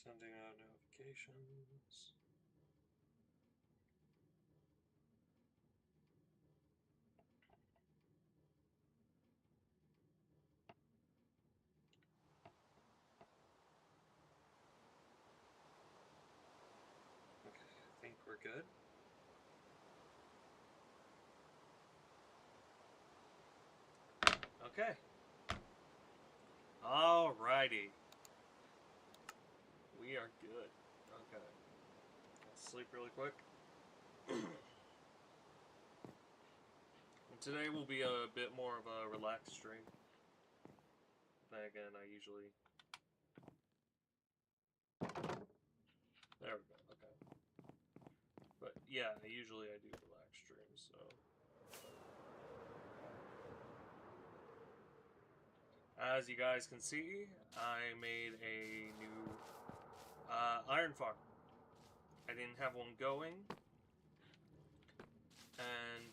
Sending out notifications. Okay, I think we're good. Okay. Alrighty. We are good. Okay. Let's sleep really quick. And today will be a bit more of a relaxed stream. Then again, I usually... There we go, okay. But yeah, usually I do relaxed streams, so... As you guys can see, I made a new iron farm. I didn't have one going, and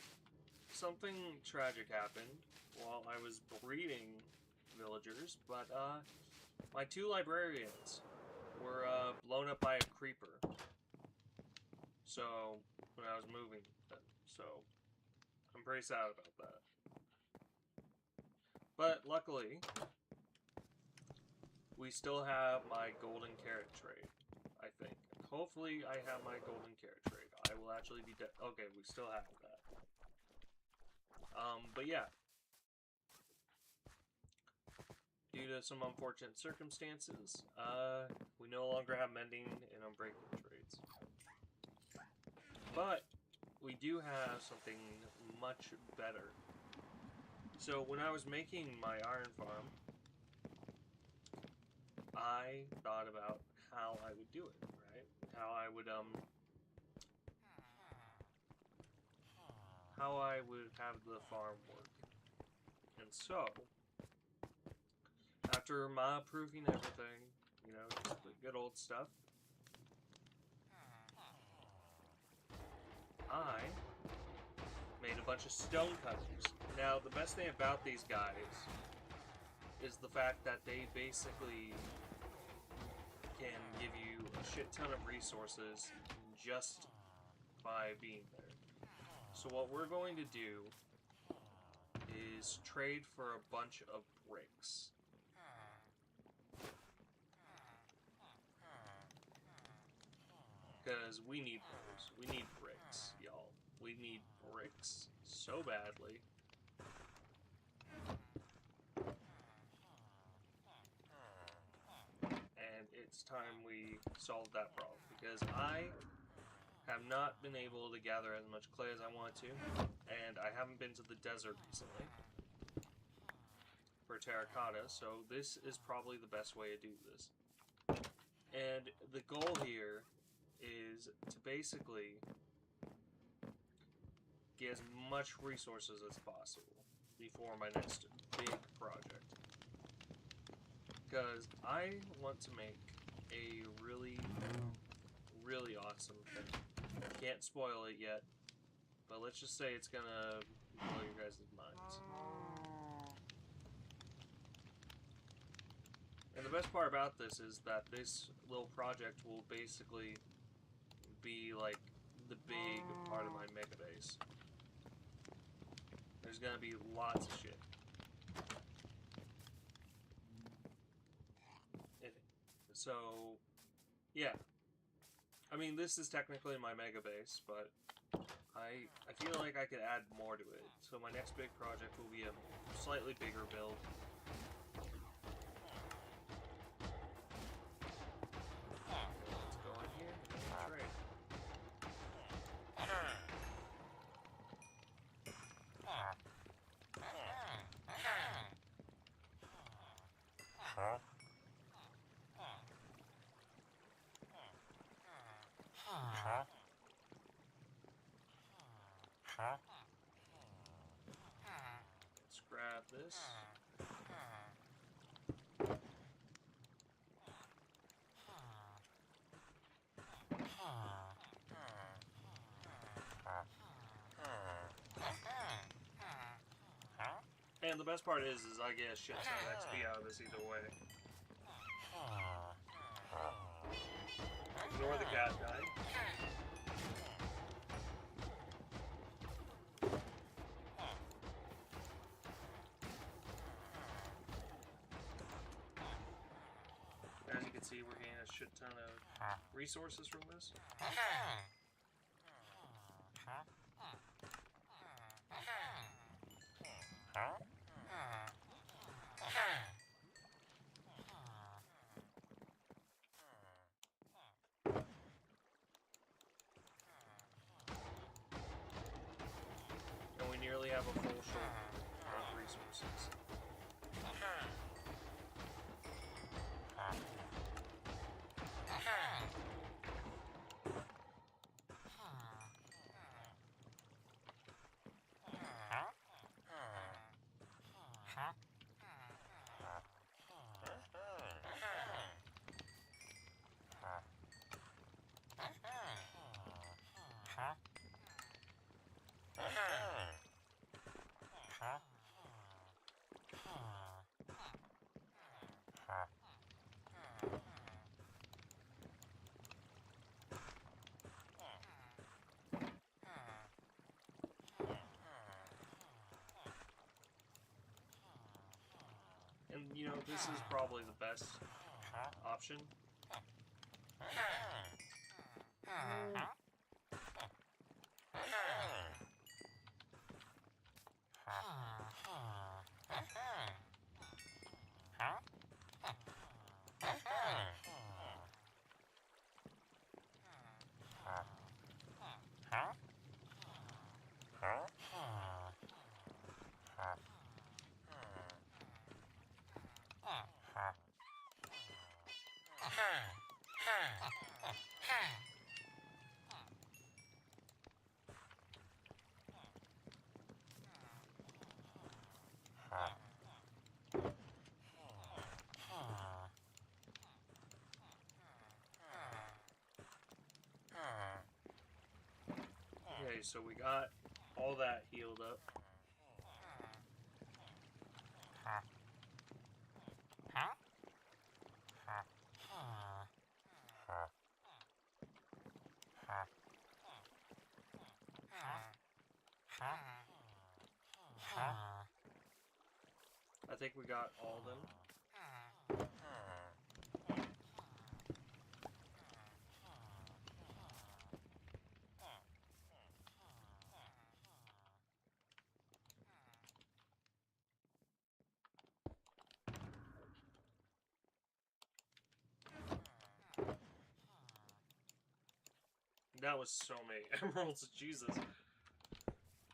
something tragic happened while I was breeding villagers, but my 2 librarians were blown up by a creeper. So, when I was moving them, so I'm pretty sad about that. But luckily, we still have my golden carrot trade, I think. Hopefully I have my golden carrot trade. I will actually be dead. Okay, we still have that. But yeah. Due to some unfortunate circumstances, we no longer have mending and unbreaking trades. But we do have something much better. So when I was making my iron farm, I thought about how I would do it, right? How I would have the farm work. And so, after mob-proofing everything, you know, just the good old stuff, I made a bunch of stone cutters. Now, the best thing about these guys is the fact that they basically can give you a shit ton of resources just by being there. So what we're going to do is trade for a bunch of bricks. Because we need those. We need bricks, y'all. We need bricks so badly. And it's time we solve that problem. Because I have not been able to gather as much clay as I want to. And I haven't been to the desert recently for terracotta. So this is probably the best way to do this. And the goal here is to basically get as much resources as possible before my next big project. Because I want to make a really, really awesome thing. Can't spoil it yet, but let's just say it's gonna blow your guys' minds. And the best part about this is that this little project will basically be like the big part of my mega base. There's gonna be lots of shit. So, yeah. I mean, this is technically my mega base, but I feel like I could add more to it. So my next big project will be a slightly bigger build. Let's go in here and trade. Let's grab this. the best part is I get a shit ton of XP out of this either way. Ignore the cat guy. As you can see, we're getting a shit ton of resources from this. And we nearly have a full shoulder of resources. And, you know, this is probably the best option. Okay, so we got all that healed up. I think we got all of them. That was so many emeralds, Jesus.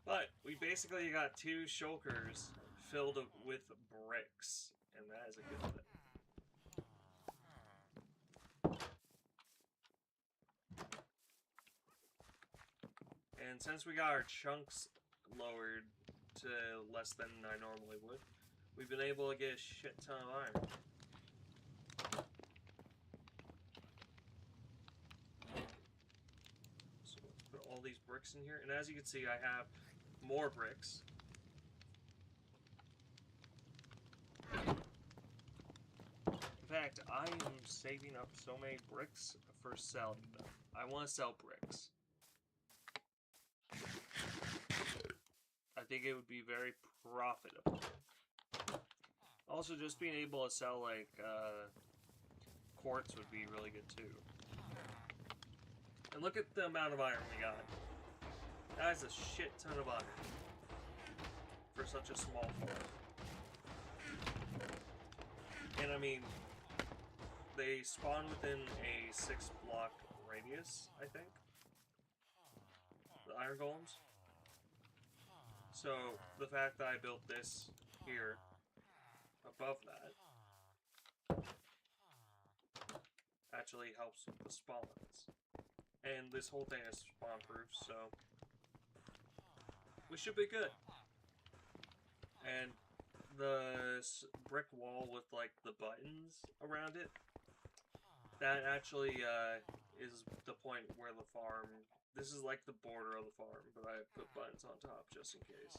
But we basically got 2 shulkers filled with bricks, and that is a good thing. And since we got our chunks lowered to less than I normally would, we've been able to get a shit ton of iron. So let's put all these bricks in here, and as you can see, I have more bricks. In fact, I am saving up so many bricks for selling them. I want to sell bricks. I think it would be very profitable. Also, just being able to sell, like, quartz would be really good, too. And look at the amount of iron we got. That is a shit ton of iron for such a small farm. And, I mean, they spawn within a 6-block radius, I think. The iron golems. So, the fact that I built this here, above that, actually helps with the spawns. And this whole thing is spawn-proof, so we should be good. And the brick wall with, like, the buttons around it, that actually is the point where the farm... This is like the border of the farm, but I put buttons on top just in case.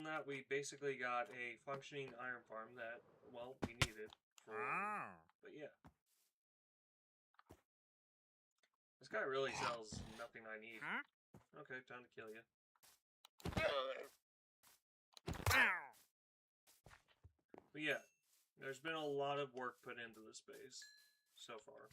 that, we basically got a functioning iron farm that, well, we needed for... But yeah. This guy really sells nothing I need. Okay, time to kill you. But yeah, there's been a lot of work put into this base so far.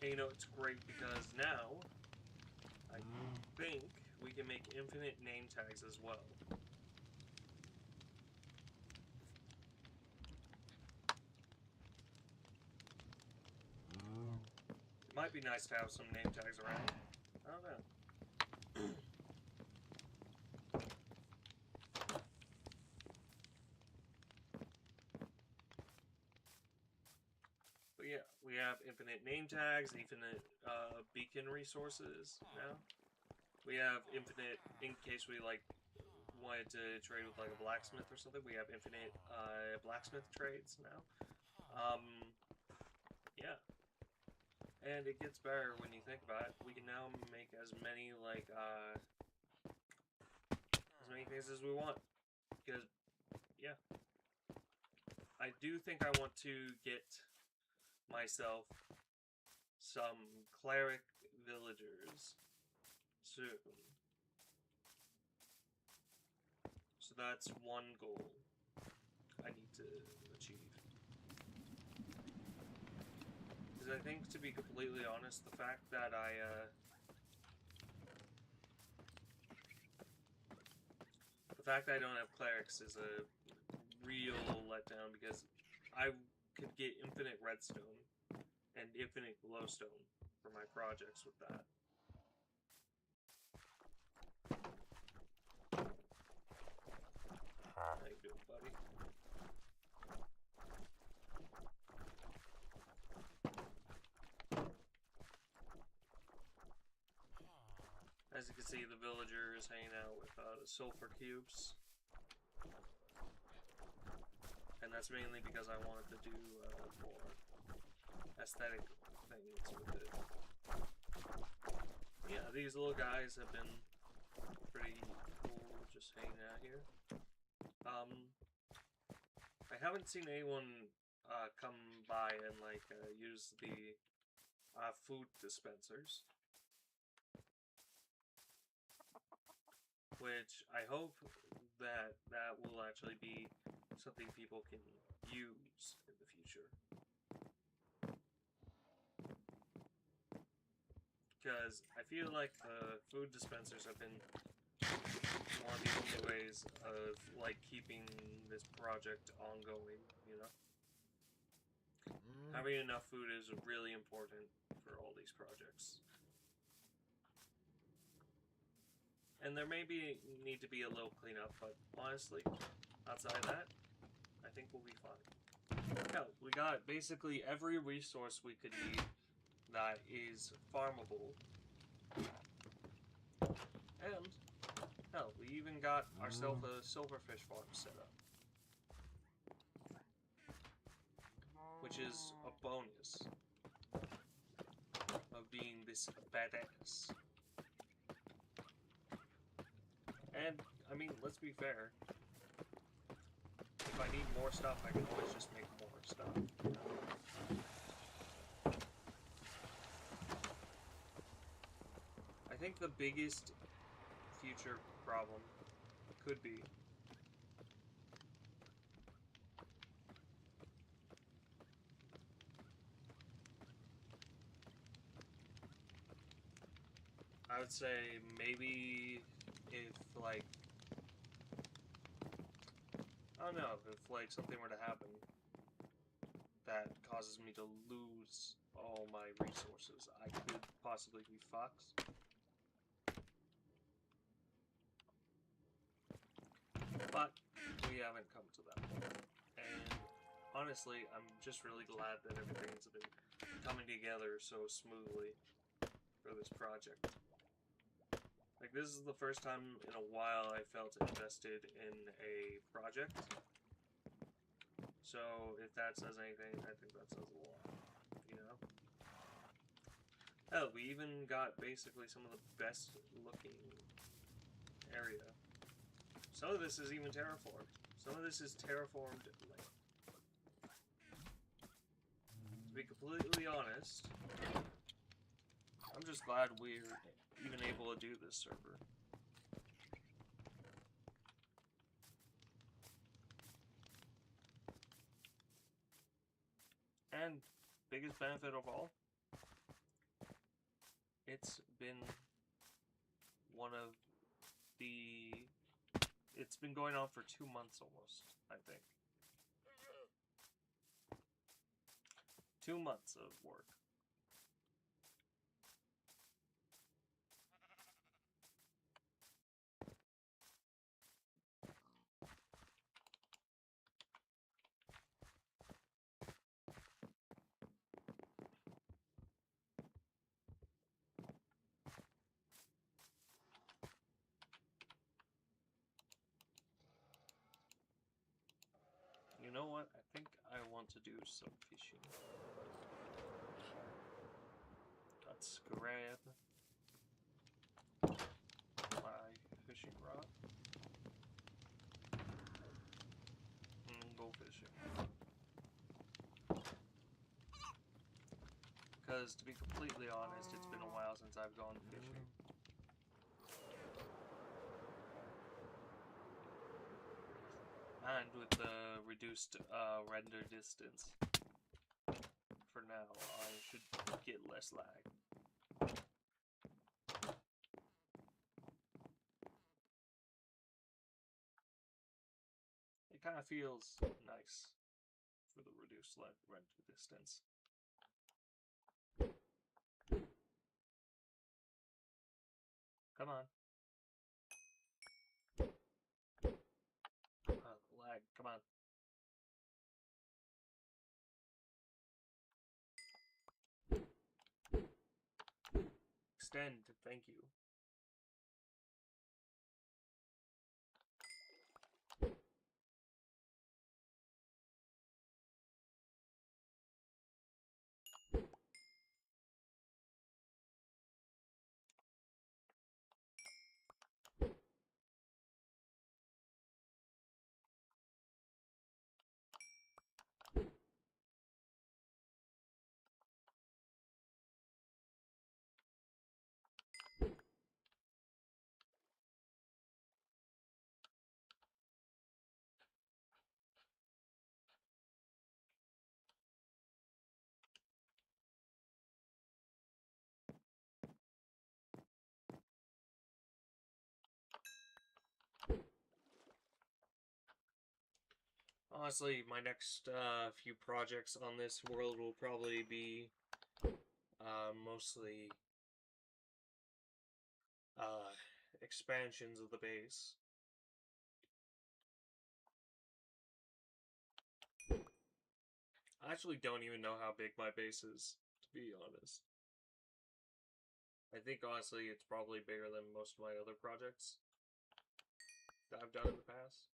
And you know, it's great because now I think we can make infinite name tags as well. It might be nice to have some name tags around. I don't know. But yeah, we have infinite name tags, infinite beacon resources now. We have infinite, in case we like wanted to trade with like a blacksmith or something, we have infinite blacksmith trades now. Yeah. And it gets better when you think about it. We can now make as many like as many things as we want. Because yeah. I do think I want to get myself some cleric villagers soon. So that's one goal I need to achieve. Because I think, to be completely honest, the fact that I don't have clerics is a real letdown, because I could get infinite redstone and infinite glowstone for my projects with that. How you doing, buddy? As you can see, the villager is hanging out with the sulfur cubes. And that's mainly because I wanted to do more aesthetic things with it. Yeah, these little guys have been pretty cool just hanging out here. I haven't seen anyone come by and like use the food dispensers, which I hope that will actually be something people can use in the future. Because I feel like the food dispensers have been one of the only ways of like keeping this project ongoing, you know? Having enough food is really important for all these projects. And there may need to be a little cleanup, but honestly, outside of that, I think we'll be fine. Hell, we got basically every resource we could need that is farmable. And, hell, we even got ourselves a silverfish farm set up. Which is a bonus of being this badass. And, I mean, let's be fair. If I need more stuff, I can always just make more stuff. I think the biggest future problem could be I would say maybe if like I don't know, if like something were to happen that causes me to lose all my resources, I could possibly be fucked. But we haven't come to that point. And honestly, I'm just really glad that everything's been coming together so smoothly for this project. Like, this is the first time in a while I felt invested in a project. So, if that says anything, I think that says a lot, you know? Hell, we even got basically some of the best looking area. Some of this is even terraformed. Some of this is terraformed land. To be completely honest, I'm just glad we're even able to do this server. And biggest benefit of all, it's been one of the... It's been going on for 2 months almost, I think. 2 months of work. You know what? I think I want to do some fishing. Let's grab my fishing rod and go fishing. Because, to be completely honest, it's been a while since I've gone fishing. And with the reduced render distance, for now, I should get less lag. It kind of feels nice for the reduced render distance. Come on. Lag, come on. Extend, thank you. Honestly, my next few projects on this world will probably be mostly expansions of the base. I actually don't even know how big my base is, to be honest. I think, honestly, it's probably bigger than most of my other projects that I've done in the past.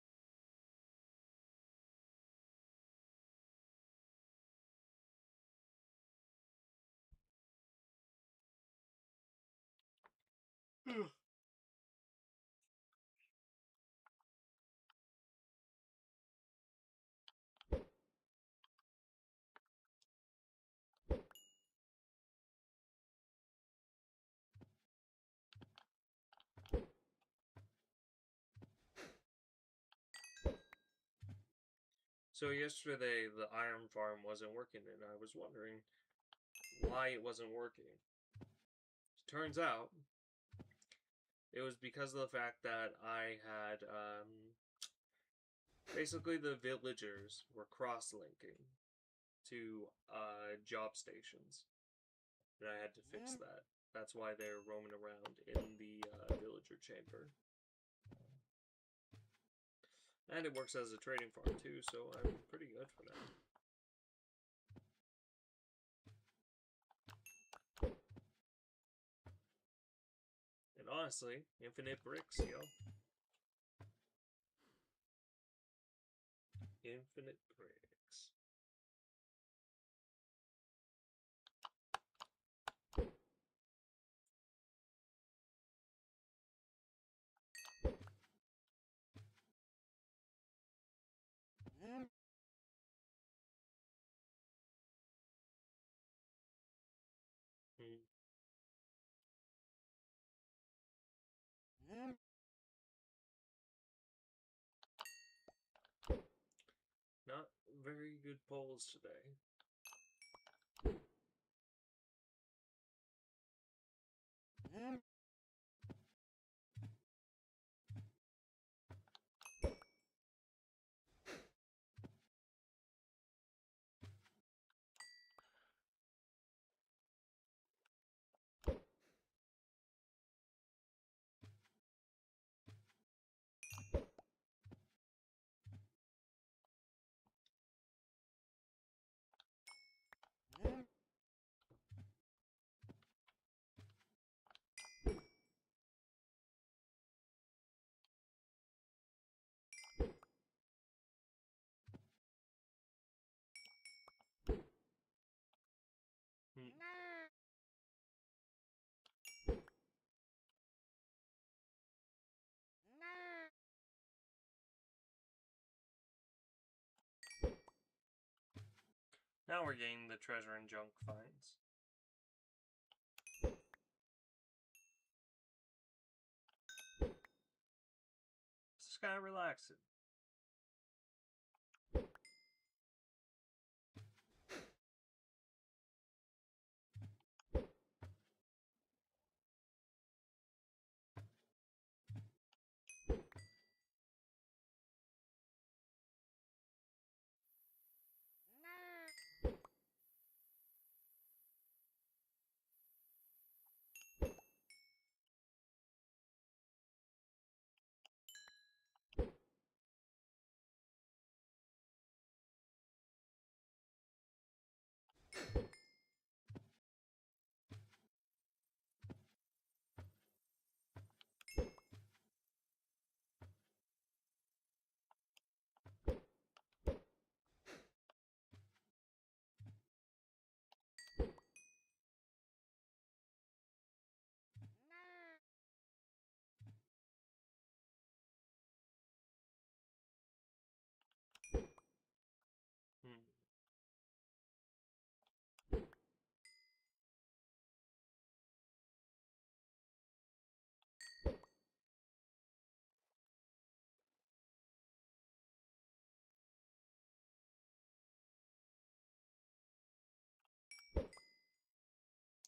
So yesterday, the iron farm wasn't working, and I was wondering why it wasn't working. Turns out, it was because of the fact that I had, basically the villagers were cross-linking to, job stations. And I had to fix that. That's why they're roaming around in the, villager chamber. And it works as a trading farm too, so I'm pretty good for that. Honestly, infinite bricks, yo. Infinite bricks. Not very good polls today. Now we're getting the treasure and junk finds. This guy relaxing.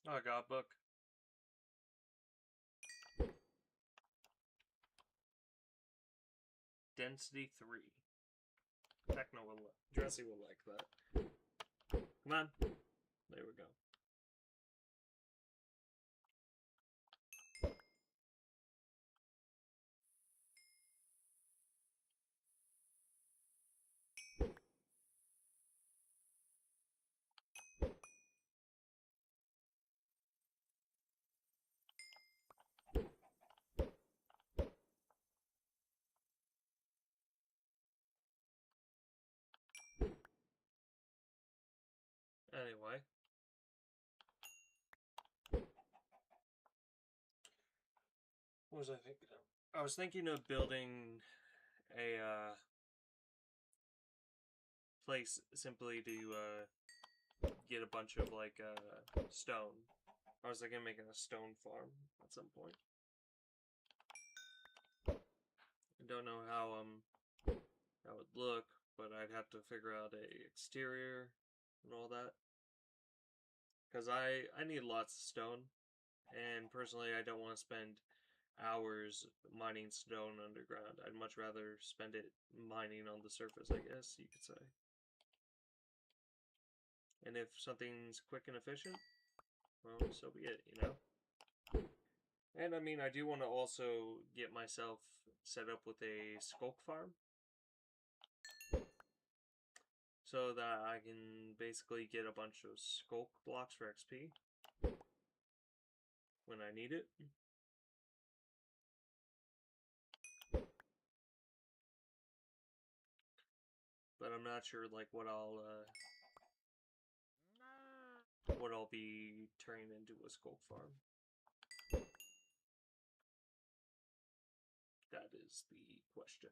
Oh, I got a book. Density 3. Techno will Dressy will like that. Come on. There we go. Anyway. What was I thinking of? I was thinking of building a place simply to get a bunch of like stone. I was thinking of making a stone farm at some point. I don't know how that would look, but I'd have to figure out a exterior and all that. Because I need lots of stone, and personally I don't want to spend hours mining stone underground. I'd much rather spend it mining on the surface, I guess you could say. And if something's quick and efficient, well, so be it, you know? And I mean, I do want to also get myself set up with a skulk farm, so that I can basically get a bunch of skulk blocks for XP when I need it. but I'm not sure like what I'll be turning into a skulk farm. That is the question.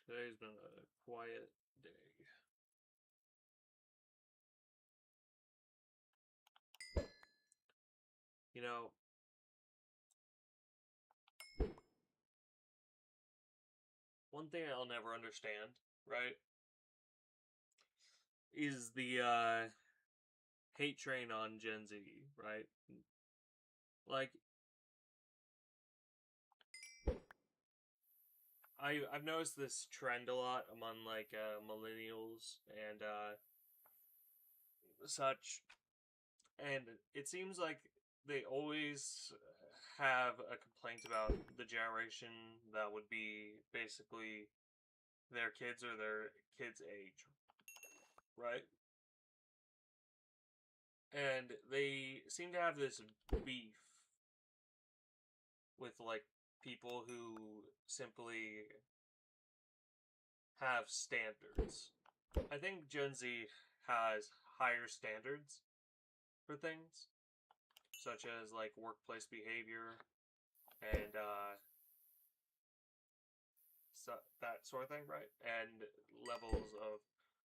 Today's been a quiet day. You know, one thing I'll never understand, right, is the hate train on Gen Z, right? Like, I've noticed this trend a lot among like millennials and such, and it seems like they always have a complaint about the generation that would be basically their kids or their kids' age, right? And they seem to have this beef with like people who simply have standards. I think Gen Z has higher standards for things, such as like workplace behavior and so that sort of thing, right? And levels of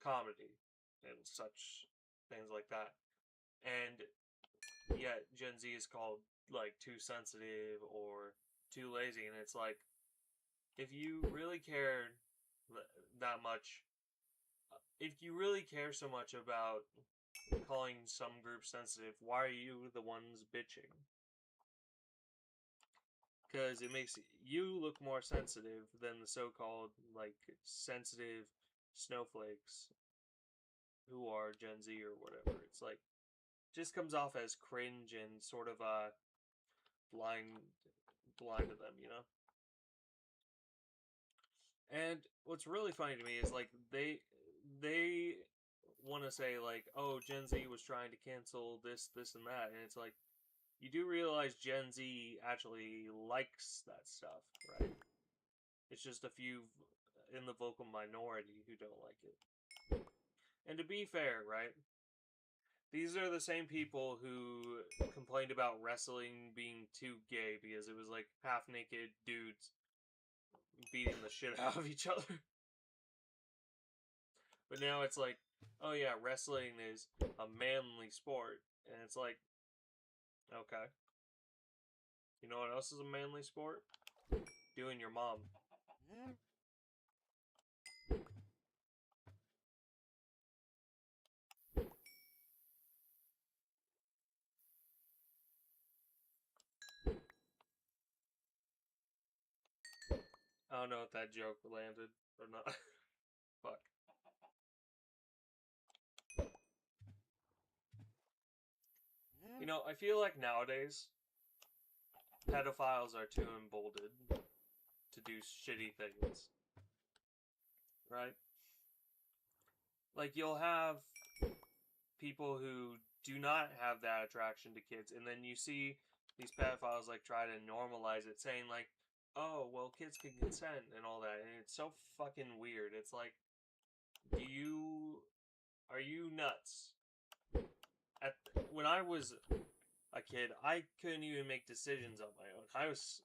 comedy and such things like that. And yet Gen Z is called like too sensitive or too lazy, and it's like if you really cared that much, if you really care so much about calling some group sensitive, why are you the ones bitching? Because it makes you look more sensitive than the so-called like sensitive snowflakes who are Gen Z or whatever. It's like just comes off as cringe and sort of blind to them, you know. And what's really funny to me is like they want to say like, oh, Gen Z was trying to cancel this and that, and it's like you do realize Gen Z actually likes that stuff, right? It's just a few in the vocal minority who don't like it. And to be fair, right? These are the same people who complained about wrestling being too gay because it was like half naked dudes beating the shit out of each other. But now it's like, oh yeah, wrestling is a manly sport. And it's like, okay. You know what else is a manly sport? Doing your mom. I don't know if that joke landed or not. Fuck. You know, I feel like nowadays, pedophiles are too emboldened to do shitty things. Right? Like, you'll have people who do not have that attraction to kids, and then you see these pedophiles, like, try to normalize it, saying, like, oh, well, kids can consent and all that, and it's so fucking weird. It's like, are you nuts? When I was a kid, I couldn't even make decisions on my own. I was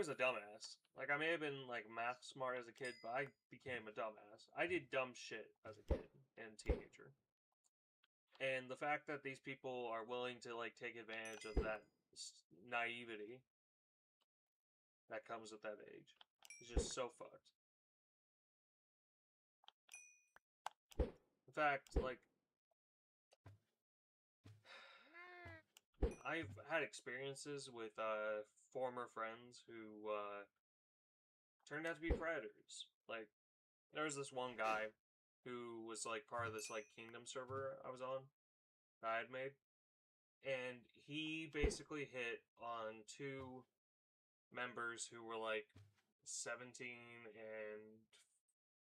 a dumbass. Like, I may have been, like, math smart as a kid, but I became a dumbass. I did dumb shit as a kid and teenager. And the fact that these people are willing to, like, take advantage of that naivety that comes with that age is just so fucked. In fact, like, I've had experiences with former friends who turned out to be predators. Like, there was this one guy who was like part of this like kingdom server I was on that I had made, and he basically hit on two members who were like 17 and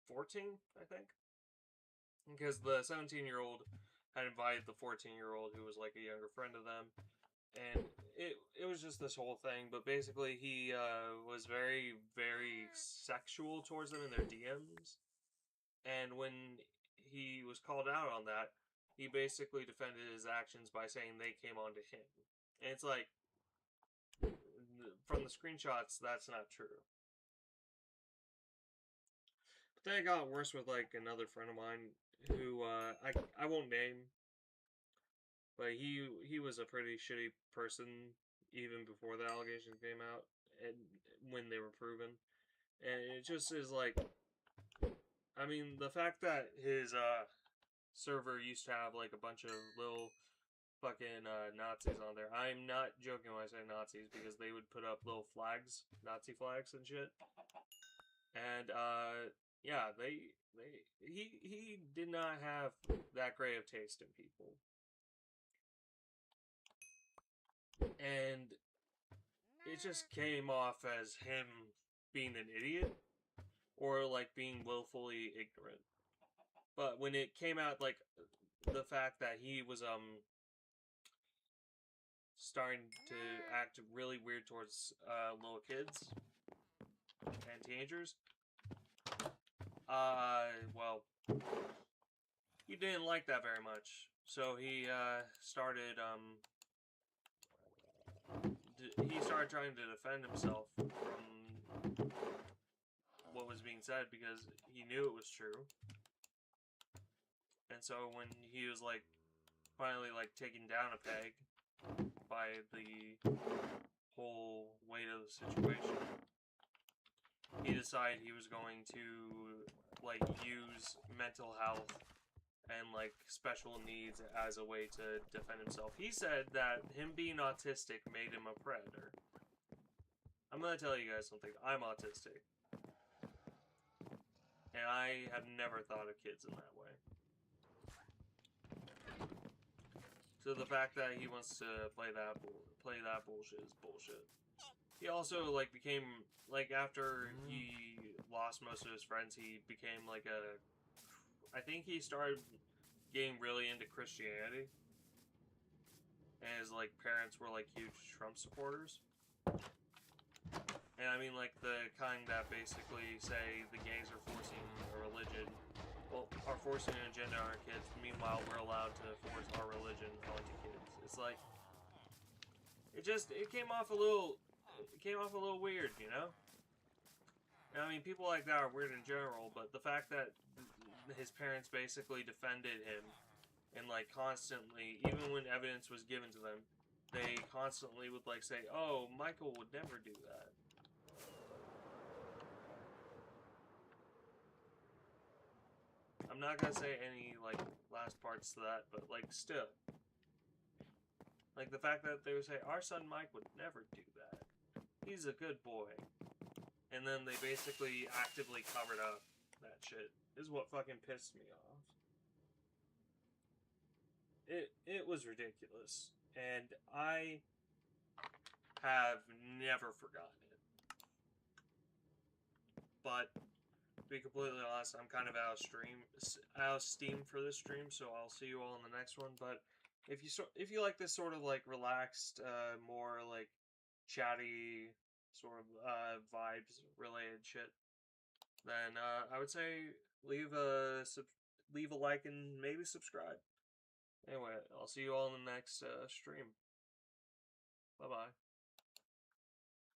14, I think. Because the 17-year-old had invited the 14-year-old who was like a younger friend of them. And it was just this whole thing, but basically he was very, very sexual towards them in their DMs. And when he was called out on that, he basically defended his actions by saying they came on to him. And it's like, from the screenshots, that's not true. But then it got worse with like another friend of mine who I won't name, but he was a pretty shitty person even before the allegations came out and when they were proven. And it just is like, I mean, the fact that his server used to have like a bunch of little fucking Nazis on there. I'm not joking when I say Nazis because they would put up little flags, Nazi flags and shit. And yeah, he did not have that great of taste in people. And it just came off as him being an idiot or like being willfully ignorant. But when it came out, like the fact that he was starting to act really weird towards little kids and teenagers, well, he didn't like that very much. So he started trying to defend himself from what was being said because he knew it was true. And so when he was like finally like taken down a peg by the whole weight of the situation, he decided he was going to like use mental health and like special needs as a way to defend himself. He said that him being autistic made him a predator. I'm gonna tell you guys something. I'm autistic. And I have never thought of kids in that way. So the fact that he wants to play that bullshit is bullshit. He also like became like after he lost most of his friends, he became like I think he started getting really into Christianity. And his like parents were like huge Trump supporters. And I mean like the kind that basically say the gays are forcing a religion, well, are forcing an agenda on our kids. Meanwhile, we're allowed to force our religion onto kids. It's like it came off a little weird, you know? And I mean, people like that are weird in general, but the fact that his parents basically defended him and like constantly, even when evidence was given to them, they constantly would like say, "Oh, Michael would never do that." I'm not gonna say any like last parts to that, but like still, like the fact that they would say, "Our son Mike would never do that. He's a good boy," and then they basically actively covered up that shit is what fucking pissed me off. It was ridiculous, and I have never forgotten it. But to be completely honest, I'm kind of out of steam for this stream, so I'll see you all in the next one. But if you like this sort of like relaxed, more like chatty sort of vibes related shit, then I would say leave a like and maybe subscribe. Anyway, I'll see you all in the next stream. Bye bye.